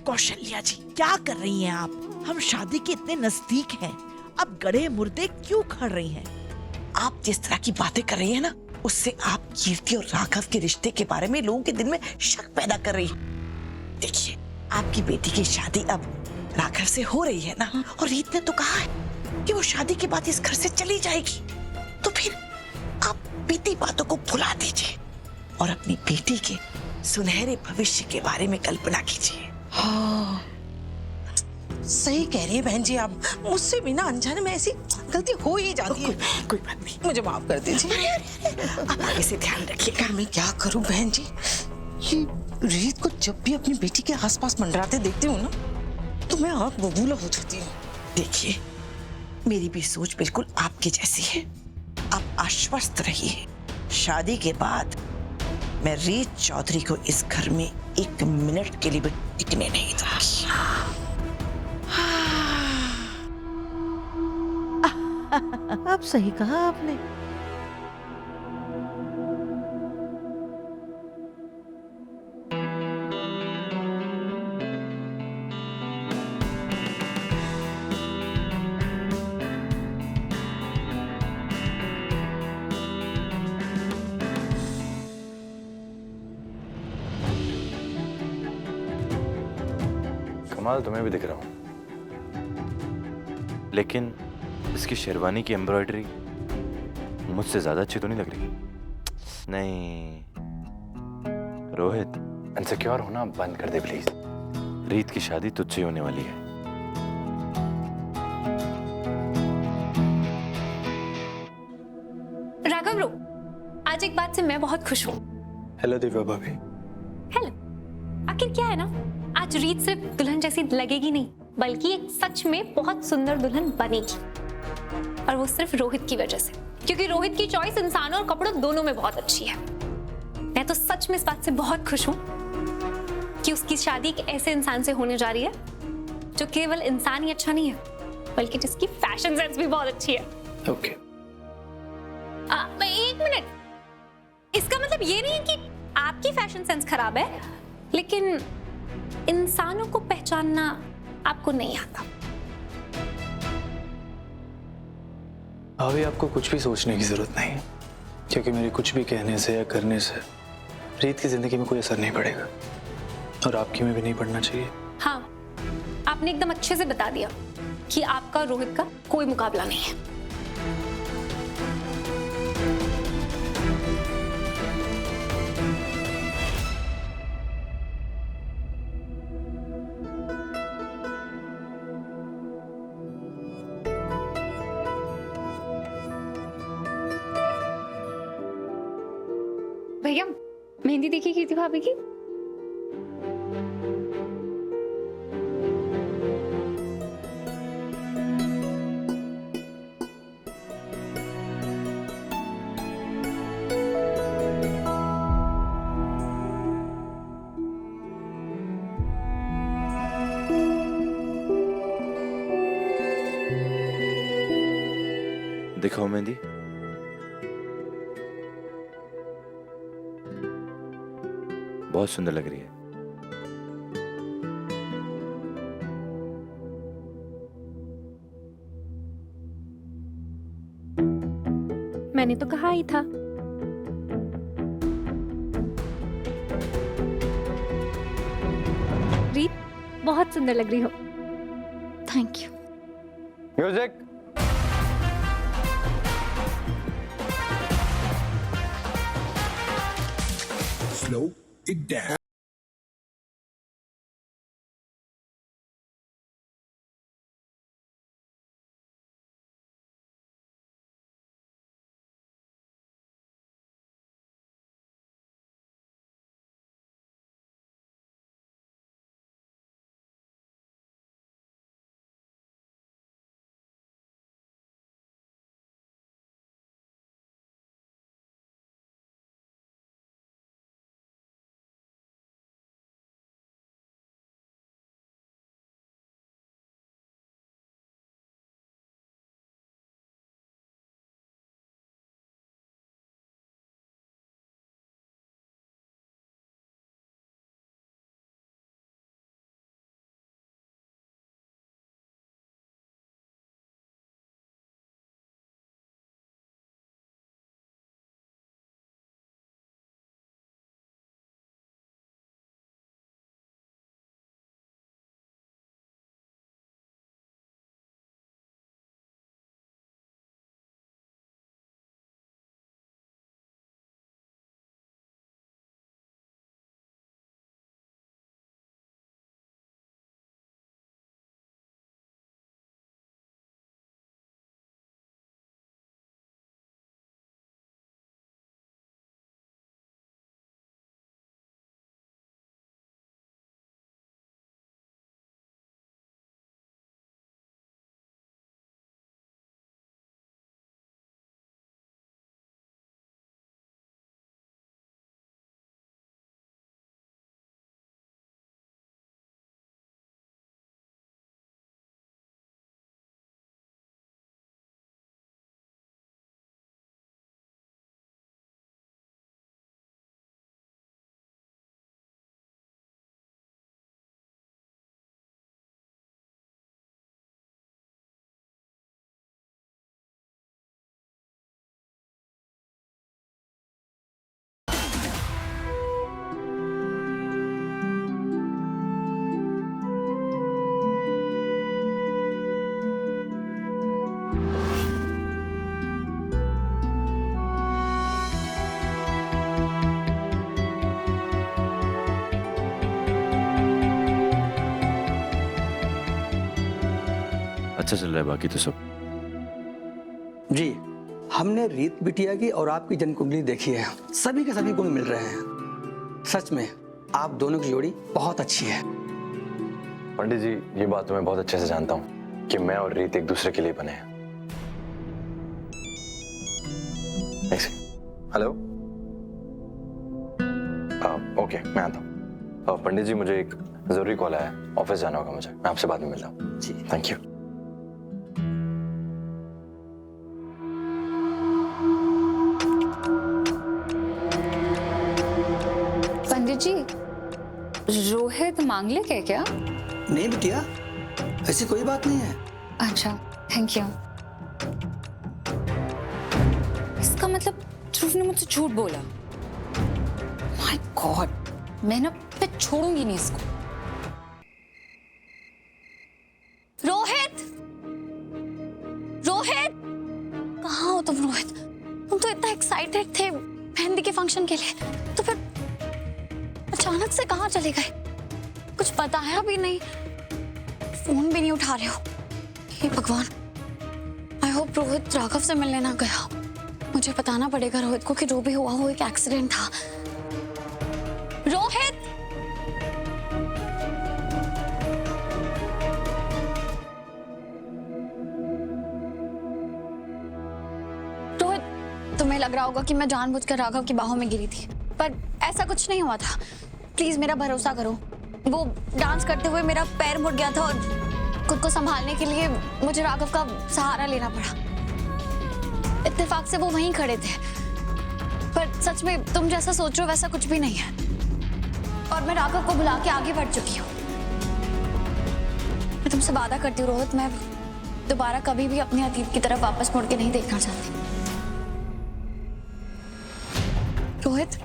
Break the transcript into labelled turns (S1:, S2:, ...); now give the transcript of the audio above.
S1: कौशल्या जी, क्या कर रही हैं आप? हम शादी के इतने नजदीक हैं, अब गड़े मुर्दे क्यों खड़ रही हैं?
S2: आप जिस तरह की बातें कर रही हैं ना, उससे आप कीर्ति और राघव के रिश्ते के बारे में लोगों के दिल में शक पैदा कर रही हैं। देखिए, आपकी बेटी की शादी अब राघव से हो रही है ना, और रीत ने तो कहा है कि वो शादी के बाद इस घर से चली जाएगी। तो फिर आप बीती बातों को भुला दीजिए और अपनी बेटी के सुनहरे भविष्य के बारे में कल्पना कीजिए।
S3: हाँ, सही कह रही है बहन जी आप। मुझसे बिना अनजाने में ऐसी गलती हो ही जाती है।
S2: कोई बात नहीं,
S3: मुझे माफ कर दीजिए।
S2: आप आगे से ध्यान रखिएगा।
S3: पर मैं क्या करूं बहन जी, ये रीत को जब भी अपनी बेटी के आसपास मंडराते देखती हूँ ना, तो मैं आंख बबूला हो जाती हूँ।
S2: देखिए, मेरी भी सोच बिल्कुल आपकी जैसी है। आप आश्वस्त रहिए, शादी के बाद मैं रीत चौधरी को इस घर में एक मिनट के लिए भी टिकने नहीं दूंगी।
S1: अब सही कहा आपने।
S4: कमाल तुम्हें भी दिख रहा हूं, लेकिन इसकी शेरवानी की एम्ब्रॉयडरी मुझसे ज्यादा अच्छी तो नहीं लग रही। नहीं रोहित, इनसिक्योर होना बंद कर दे प्लीज। रीत की शादी तुझसे होने वाली है।
S5: राघव रो, आज एक बात से मैं बहुत खुश हूँ।
S6: हेलो दिव्या भाभी।
S5: हेलो। आखिर क्या है ना, आज रीत सिर्फ दुल्हन जैसी लगेगी नहीं, बल्कि एक सच में बहुत सुंदर दुल्हन बनेगी, और वो सिर्फ रोहित की वजह से, क्योंकि रोहित की चॉइस इंसानों और कपड़ों दोनों में बहुत अच्छी है। मैं तो सच में इस बात से बहुत खुश हूँ कि उसकी शादी एक ऐसे इंसान से होने जा रही है जो केवल इंसान ही अच्छा नहीं है, बल्कि जिसकी फैशन सेंस भी बहुत अच्छी है।
S6: ओके।
S5: एक मिनट, इसका मतलब ये नहीं है कि आपकी फैशन सेंस खराब है, लेकिन इंसानों को पहचानना आपको नहीं आता।
S6: भाभी, आपको कुछ भी सोचने की जरूरत नहीं है, क्योंकि मेरे कुछ भी कहने से या करने से रीत की जिंदगी में कोई असर नहीं पड़ेगा, और आपकी में भी नहीं पड़ना चाहिए।
S5: हाँ, आपने एकदम अच्छे से बता दिया कि आपका रोहित का कोई मुकाबला नहीं है। भैया, मेहंदी देखी कीर्ति भाभी की?
S4: दिखाओ मेहंदी। बहुत सुंदर लग रही है।
S5: मैंने तो कहा ही था। रीत, बहुत सुंदर लग रही हो। Thank you.
S4: Music.
S7: Slow it down.
S4: अच्छा चल रहा है, बाकी तो सब।
S8: जी, हमने रीत बिटिया की और आपकी जन्म कुंडली देखी है। सभी के सभी गुण मिल रहे हैं। सच में आप दोनों की जोड़ी बहुत अच्छी है।
S4: पंडित जी, ये बात तो मैं बहुत अच्छे से जानता हूँ कि मैं और रीत एक दूसरे के लिए बने हैं। हेलो, ओके, मैं आता हूँ। पंडित जी, मुझे एक जरूरी कॉल आया है, ऑफिस जाना होगा मुझे। मैं आपसे बाद में मिलता हूँ।
S8: जी,
S4: थैंक यू।
S9: पंडित जी, रोहित मांगलिक है क्या?
S8: नहीं बिटिया, ऐसी कोई बात नहीं है।
S9: अच्छा, थैंक यू। इसका मतलब ध्रुव ने मुझसे झूठ बोला। माय गॉड, मैं ना फिर छोड़ूंगी नहीं इसको। रोहित, रोहित, कहाँ हो तुम? रोहित, तुम तो इतना एक्साइटेड थे मेहंदी के फंक्शन के लिए, तो फिर अचानक से कहाँ चले गए? कुछ बताया भी नहीं, फोन भी नहीं उठा रहे हो। हे भगवान, आई होप रोहित राघव से मिलने ना गया। मुझे बताना पड़ेगा रोहित को कि जो भी हुआ वो एक एक्सीडेंट था। रोहित, रोहित, तुम्हें लग रहा होगा कि मैं जानबूझकर राघव की बाहों में गिरी थी, पर ऐसा कुछ नहीं हुआ था। प्लीज मेरा भरोसा करो। वो डांस करते हुए मेरा पैर मुड़ गया था और खुद को संभालने के लिए मुझे राघव का सहारा लेना पड़ा। इत्तेफाक से वो वहीं खड़े थे, पर सच में तुम जैसा सोच रहे हो वैसा कुछ भी नहीं है। और मैं राघव को बुला के आगे बढ़ चुकी हूँ। मैं तुमसे वादा करती हूँ रोहित, मैं दोबारा कभी भी अपने अतीत की तरफ वापस मुड़ के नहीं देखना चाहती। रोहित,